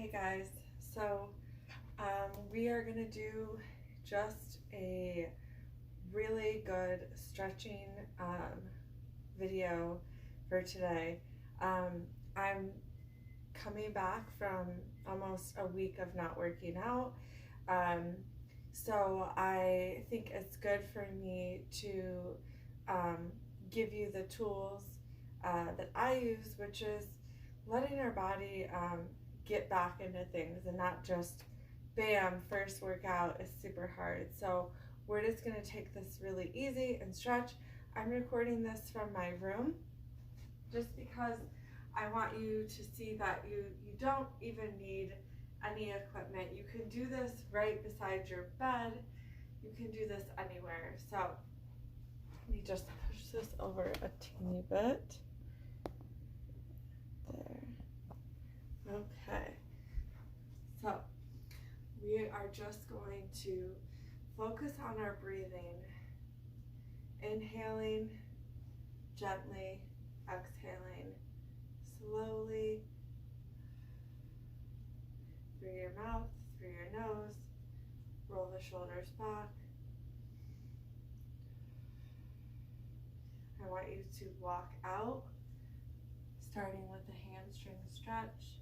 Hey guys, so we are gonna do just a really good stretching video for today. I'm coming back from almost a week of not working out, um, so I think it's good for me to um, give you the tools that I use, which is letting our body get back into things and not just bam, first workout is super hard. So we're just gonna take this really easy and stretch. I'm recording this from my room just because I want you to see that you don't even need any equipment. You can do this right beside your bed. You can do this anywhere. So let me just push this over a teeny bit. There. Okay. So we are just going to focus on our breathing. Inhaling gently, exhaling slowly through your mouth, through your nose. Roll the shoulders back. I want you to walk out, starting with the hamstring stretch.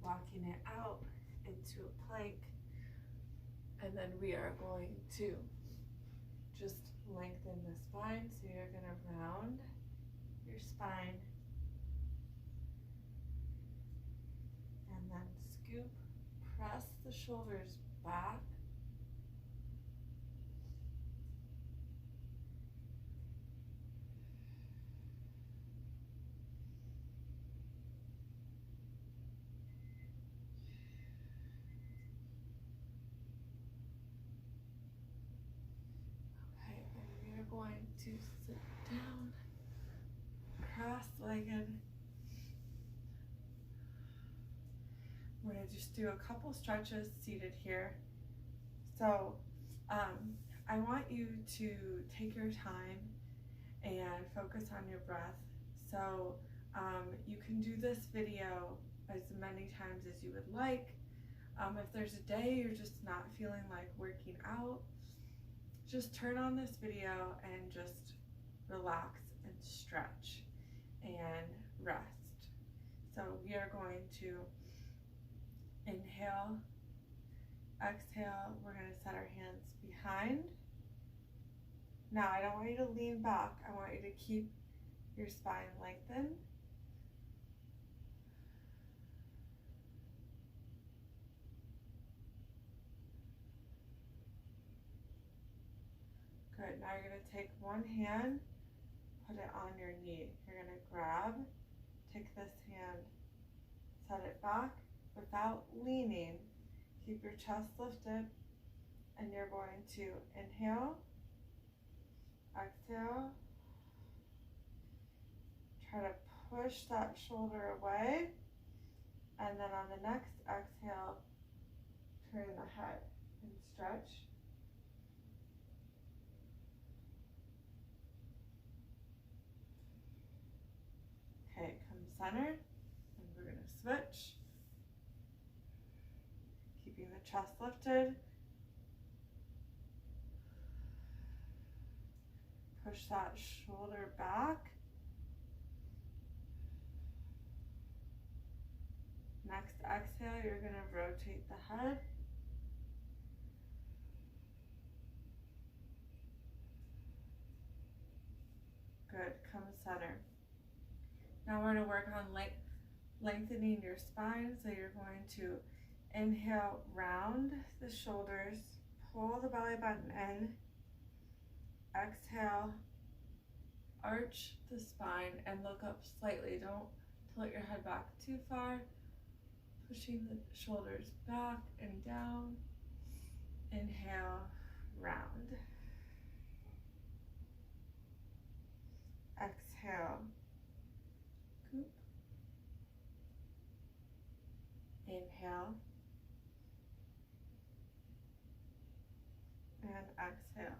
Walking it out into a plank. And then we are going to just lengthen the spine. So you're going to round your spine. And then scoop, press the shoulders back. Okay, and we are going to sit down, cross-legged. We're going to just do a couple stretches seated here. So I want you to take your time and focus on your breath. So you can do this video as many times as you would like. If there's a day you're just not feeling like working out, just turn on this video and just relax and stretch and rest. So we are going to inhale, exhale. We're going to set our hands behind. Now I don't want you to lean back. I want you to keep your spine lengthened. Good. Now you're going to take one hand, put it on your knee. You're going to grab, take this hand, set it back without leaning. Keep your chest lifted, and you're going to inhale, exhale. Try to push that shoulder away, and then on the next exhale, turn the head and stretch. Okay, come center, and we're going to switch. Keeping the chest lifted. Push that shoulder back. Next exhale, you're going to rotate the head. Good, come center. Now we're going to work on lengthening your spine. So you're going to inhale, round the shoulders, pull the belly button in. Exhale, arch the spine and look up slightly. Don't tilt your head back too far. Pushing the shoulders back and down. Inhale, round. Exhale, coop. Inhale, and exhale.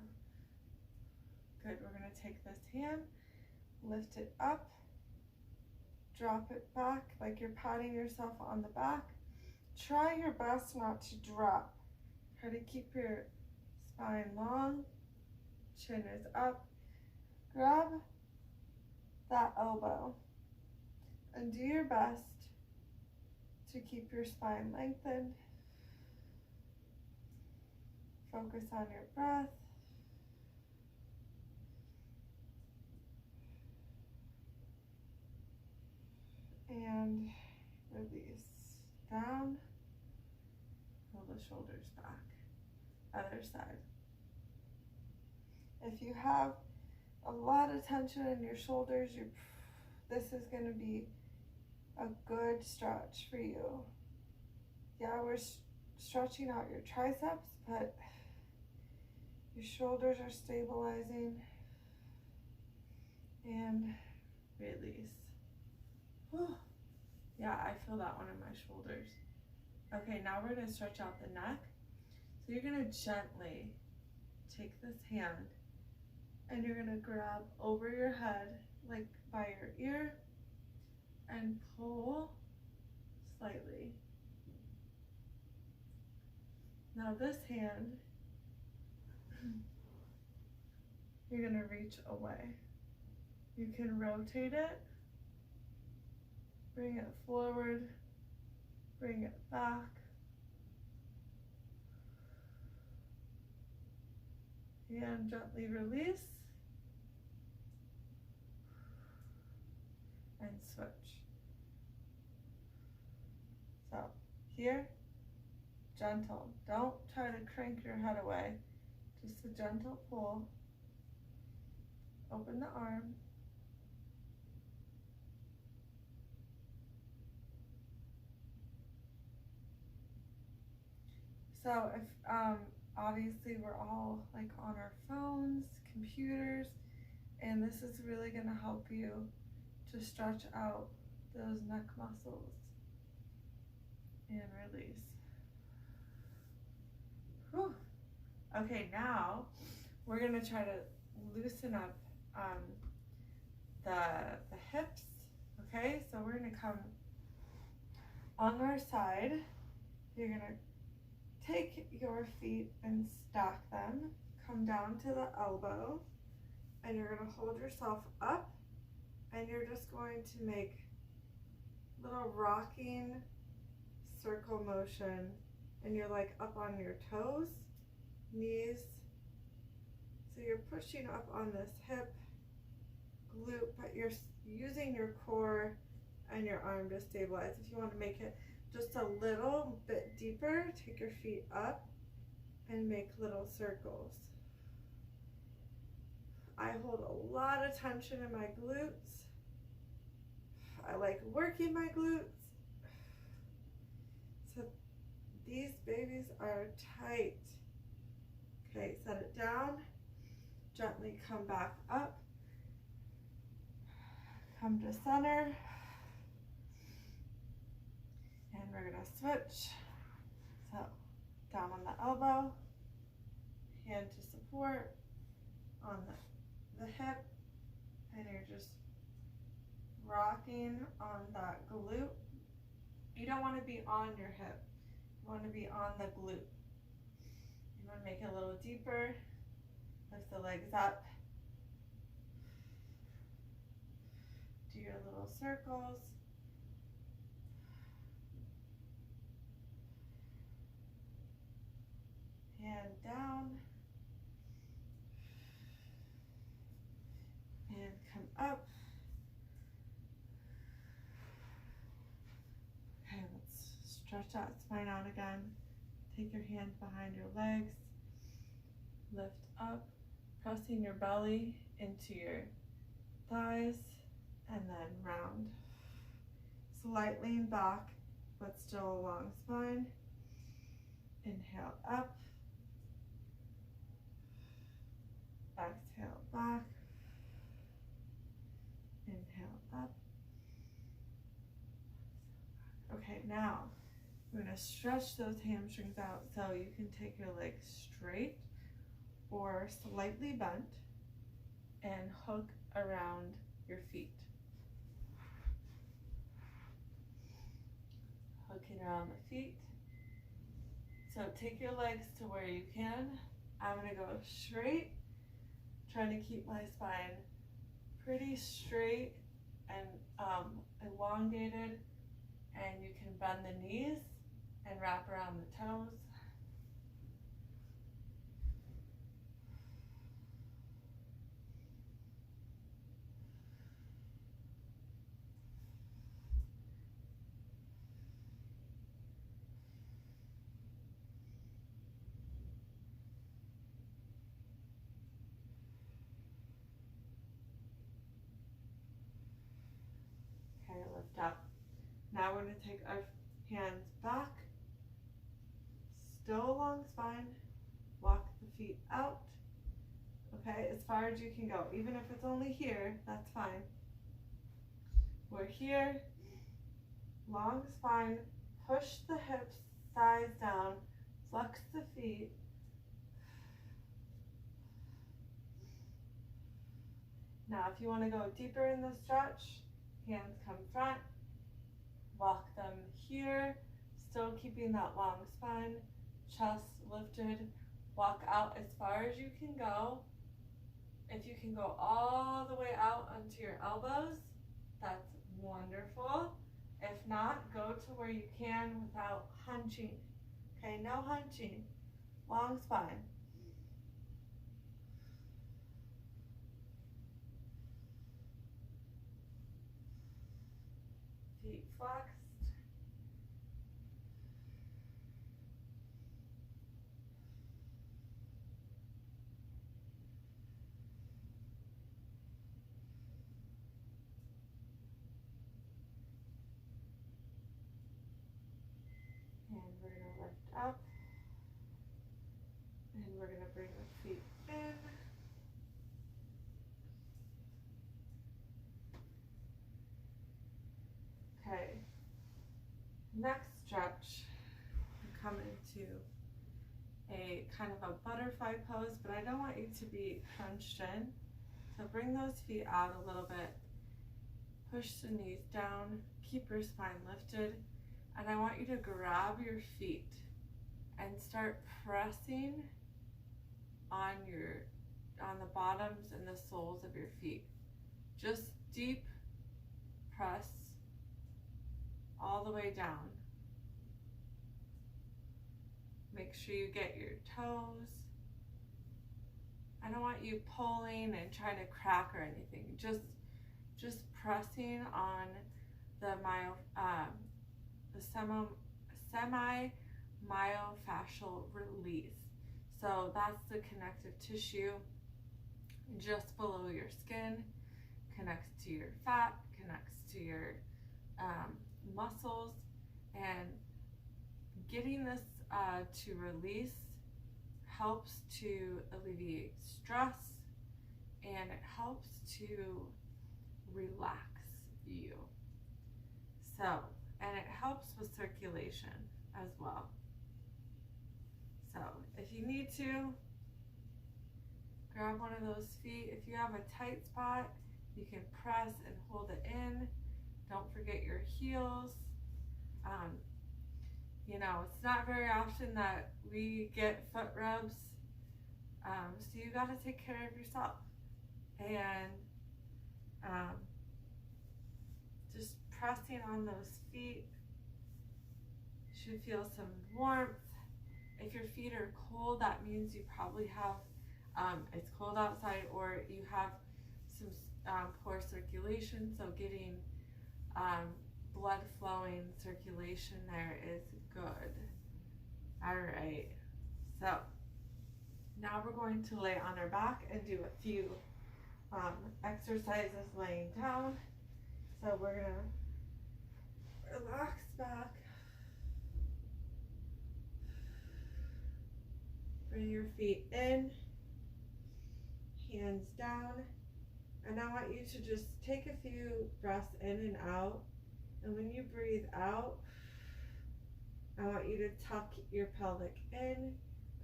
Good, we're gonna take this hand, lift it up, drop it back like you're patting yourself on the back. Try your best not to drop. Try to keep your spine long, chin is up. Grab that elbow and do your best to keep your spine lengthened. Focus on your breath. And release. Down. Pull the shoulders back. Other side. If you have a lot of tension in your shoulders, this is going to be a good stretch for you. Yeah, we're stretching out your triceps, but your shoulders are stabilizing. And release. Whew. Yeah, I feel that one in my shoulders. Okay, now we're going to stretch out the neck. So you're going to gently take this hand and you're going to grab over your head, like by your ear, and pull slightly. Now this hand, you're going to reach away. You can rotate it, bring it forward, bring it back. And gently release. And switch. So here, gentle. Don't try to crank your head away. Just a gentle pull. Open the arm. So if obviously we're all like on our phones, computers, and this is really going to help you to stretch out those neck muscles. And release. Whew. Okay, now we're going to try to loosen up the hips. Okay, so we're going to come on our side. You're going to take your feet and stack them. Come down to the elbow, and you're going to hold yourself up, and you're just going to make little rocking circle motion, and you're like up on your toes, knees. So you're pushing up on this hip, glute, but you're using your core and your arm to stabilize. If you want to make it just a little bit deeper, take your feet up and make little circles. I hold a lot of tension in my glutes. I like working my glutes. So these babies are tight. Okay, set it down. Gently come back up. Come to center. And we're gonna switch. So down on the elbow, hand to support on the hip, and you're just rocking on that glute. You don't want to be on your hip. You want to be on the glute. You want to make it a little deeper. Lift the legs up. Do your little circles. Hand down. And come up. Okay, let's stretch that spine out again. Take your hands behind your legs. Lift up, pressing your belly into your thighs, and then round. Slight lean back, but still a long spine. Inhale up. Exhale back. Inhale up. Okay, now we're going to stretch those hamstrings out so you can take your legs straight or slightly bent, and hook around your feet. Hooking around the feet. So take your legs to where you can. I'm gonna go straight, trying to keep my spine pretty straight and elongated, and you can bend the knees and wrap around the toes. Okay, lift up. Now we're going to take our hands back, still a long spine, walk the feet out, okay, as far as you can go. Even if it's only here, that's fine. We're here, long spine, push the hips, thighs down, flex the feet. Now if you want to go deeper in the stretch, hands come front, walk them here, still keeping that long spine, chest lifted, walk out as far as you can go. If you can go all the way out onto your elbows, that's wonderful. If not, go to where you can without hunching. Okay, no hunching, long spine. Feet flexed. And we're going to lift up. And we're going to bring the feet in. Okay. Next stretch, we come into a kind of a butterfly pose, but I don't want you to be hunched in. So bring those feet out a little bit. Push the knees down. Keep your spine lifted. And I want you to grab your feet and start pressing on the bottoms and the soles of your feet. Just deep press all the way down. Make sure you get your toes. I don't want you pulling and trying to crack or anything. Just pressing on the semi-myofascial release. So that's the connective tissue just below your skin, connects to your fat, connects to your muscles, and getting this to release helps to alleviate stress, and it helps to relax you. So, and it helps with circulation as well. So if you need to, grab one of those feet. If you have a tight spot, you can press and hold it in. Don't forget your heels. You know, it's not very often that we get foot rubs, so you got to take care of yourself. And just pressing on those feet, you should feel some warmth. If your feet are cold, that means you probably have, it's cold outside, or you have some poor circulation, so getting blood flowing, circulation there is good. All right, so now we're going to lay on our back and do a few exercises laying down. So we're gonna relax back, bring your feet in, hands down, and I want you to just take a few breaths in and out. And when you breathe out, I want you to tuck your pelvic in,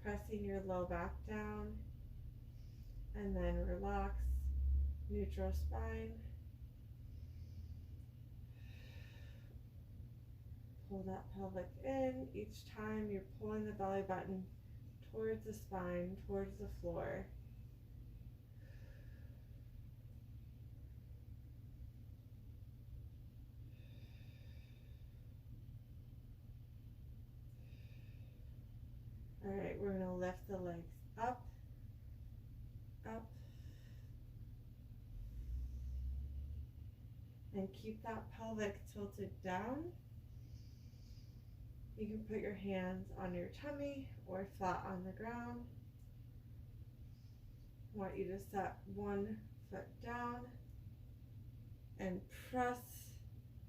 pressing your low back down, and then relax, neutral spine. Pull that pelvic in. Each time you're pulling the belly button towards the spine, towards the floor. All right, we're going to lift the legs up, up, and keep that pelvic tilted down. You can put your hands on your tummy or flat on the ground. I want you to set one foot down and press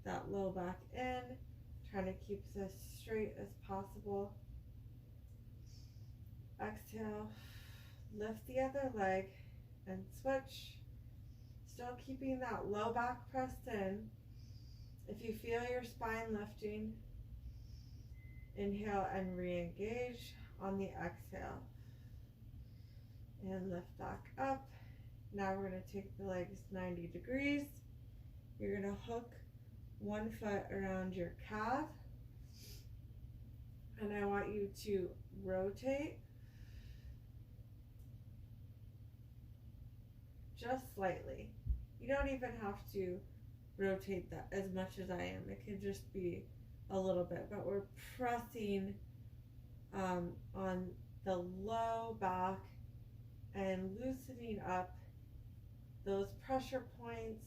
that low back in, trying to keep this straight as possible. Exhale, lift the other leg and switch. Still keeping that low back pressed in. If you feel your spine lifting, inhale and re-engage on the exhale. And lift back up. Now we're going to take the legs 90 degrees. You're going to hook one foot around your calf. And I want you to rotate just slightly. You don't even have to rotate that as much as I am. It can just be a little bit, but we're pressing on the low back and loosening up those pressure points,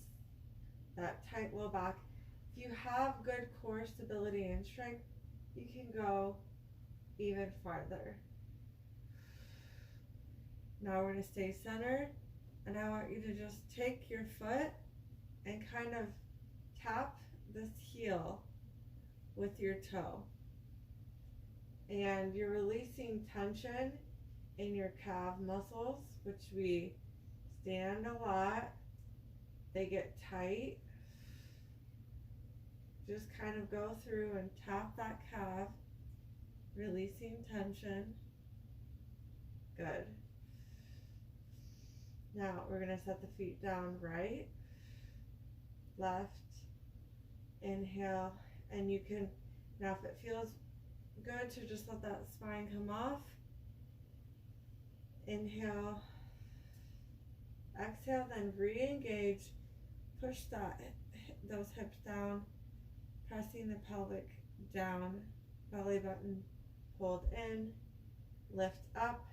that tight low back. If you have good core stability and strength, you can go even farther. Now we're going to stay centered, and I want you to just take your foot and kind of tap this heel with your toe. And you're releasing tension in your calf muscles, which we stand a lot. They get tight. Just kind of go through and tap that calf, releasing tension. Good. Now we're going to set the feet down right, left, inhale, and you can, now if it feels good to just let that spine come off, inhale, exhale, then re-engage, push those hips down, pressing the pelvic down, belly button pulled in, lift up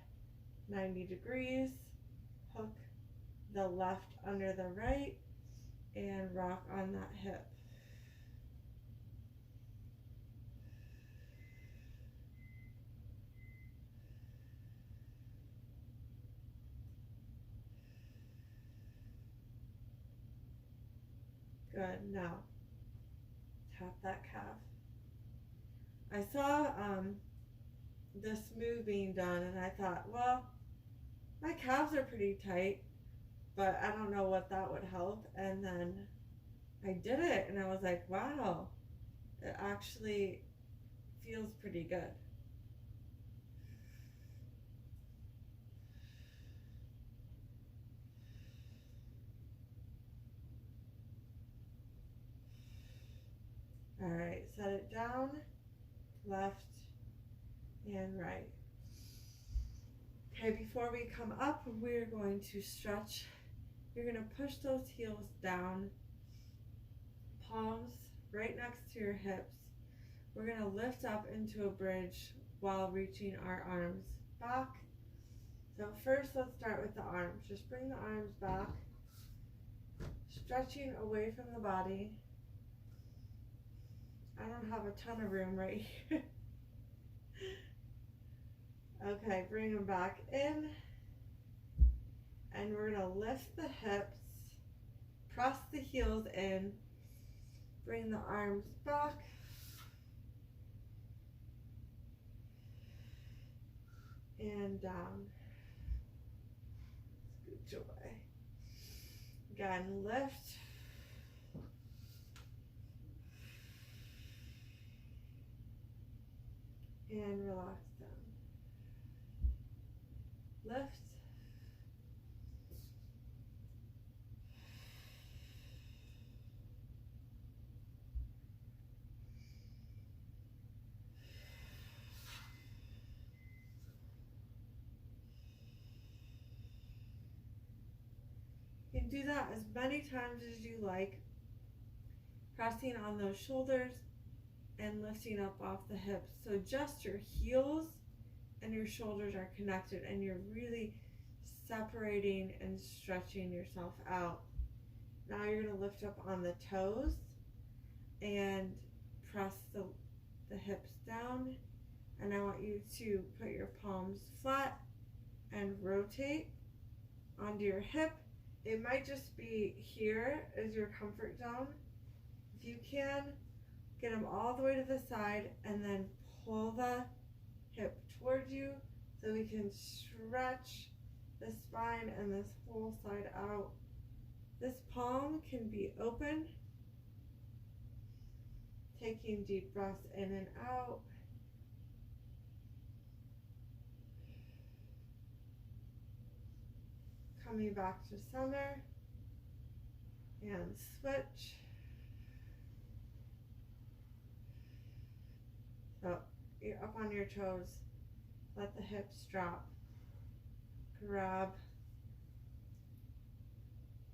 90 degrees, hook the left under the right, and rock on that hip. Good. Now tap that calf. I saw this move being done, and I thought, well, my calves are pretty tight, but I don't know what that would help. And then I did it, and I was like, wow, it actually feels pretty good. All right, set it down, left and right. Okay, before we come up, we're going to stretch. You're going to push those heels down, palms right next to your hips. We're going to lift up into a bridge while reaching our arms back. So first, let's start with the arms. Just bring the arms back, stretching away from the body. I don't have a ton of room right here. Okay, bring them back in. And we're going to lift the hips, press the heels in, bring the arms back. And down. Scooch away. Again, lift. And relax down. Lift. do that as many times as you like, pressing on those shoulders and lifting up off the hips. So just your heels and your shoulders are connected, and you're really separating and stretching yourself out. Now you're going to lift up on the toes and press the hips down, and I want you to put your palms flat and rotate onto your hip. It might just be here as your comfort zone. If you can, get them all the way to the side and then pull the hip towards you so we can stretch the spine and this whole side out. This palm can be open, taking deep breaths in and out. Coming back to center and switch. So you're up on your toes, let the hips drop, grab,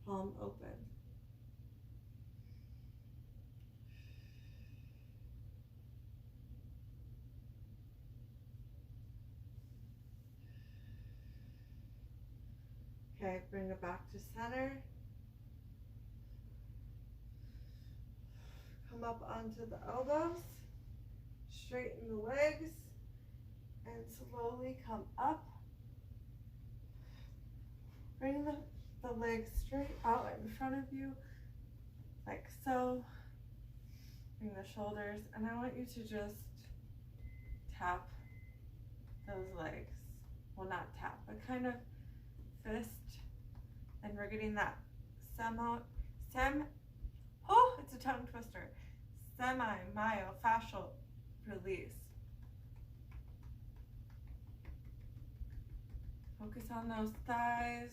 palm open. Okay, bring it back to center. Come up onto the elbows, straighten the legs, and slowly come up. Bring the legs straight out in front of you, like so. Bring the shoulders, and I want you to just tap those legs. Well, not tap, but kind of fist. And we're getting that it's a tongue twister, semi-myofascial release. Focus on those thighs.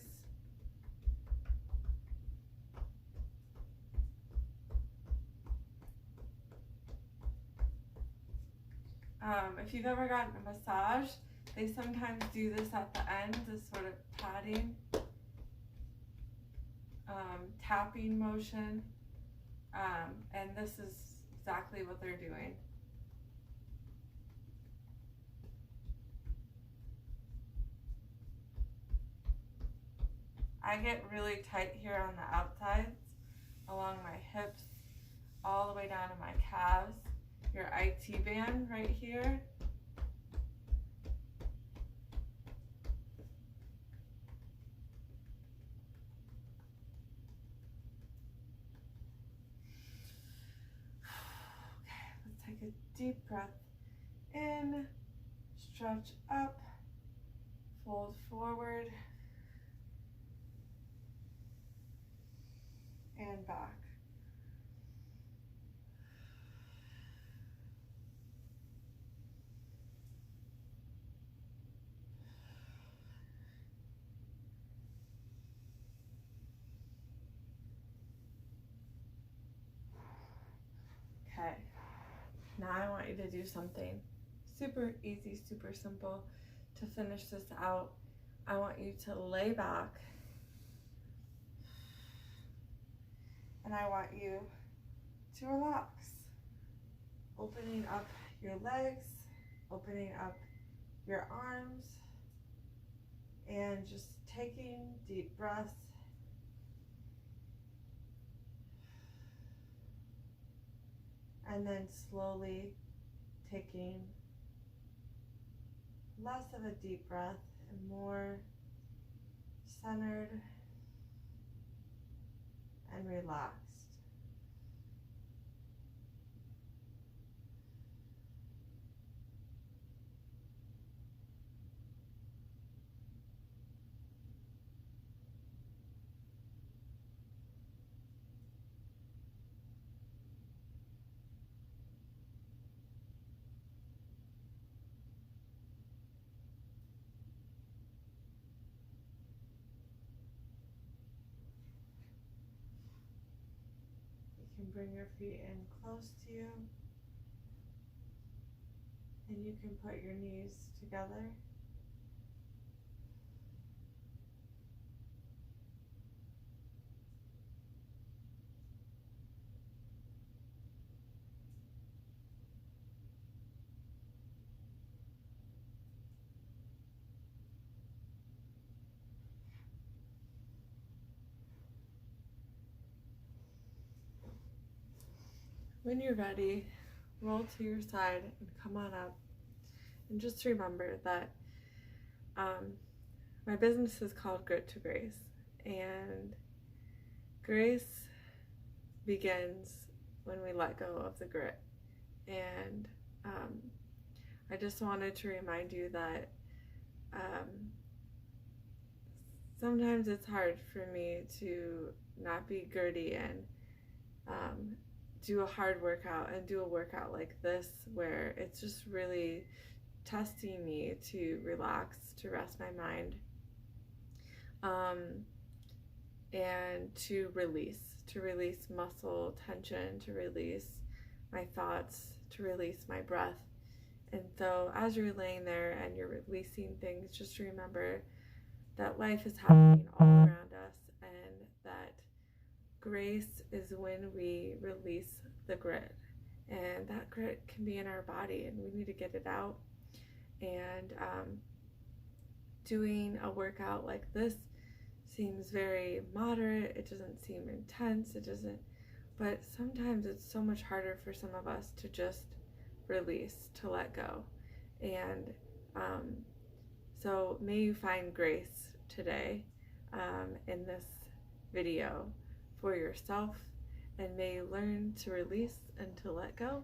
If you've ever gotten a massage, they sometimes do this at the end, this sort of padding, tapping motion, and this is exactly what they're doing. I get really tight here on the outsides, along my hips, all the way down to my calves. Your IT band right here. Okay, let's take a deep breath in, stretch up, fold forward, and back. Okay, now I want you to do something super easy, super simple to finish this out. I want you to lay back, and I want you to relax, opening up your legs, opening up your arms, and just taking deep breaths. And then slowly taking less of a deep breath and more centered and relaxed. You can bring your feet in close to you, and you can put your knees together. when you're ready, roll to your side and come on up. And just remember that my business is called Grit to Grace, and grace begins when we let go of the grit. And I just wanted to remind you that sometimes it's hard for me to not be gritty and do a hard workout and do a workout like this where it's just really testing me to relax, to rest my mind, and to release muscle tension, to release my thoughts, to release my breath. And so as you're laying there and you're releasing things, just remember that life is happening all around us, and that grace is when we release the grit. And that grit can be in our body, and we need to get it out. And doing a workout like this seems very moderate. It doesn't seem intense. But sometimes it's so much harder for some of us to just release, to let go. And so may you find grace today in this video for yourself, and may you learn to release and to let go.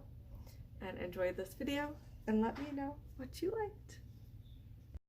And enjoy this video, and let me know what you liked.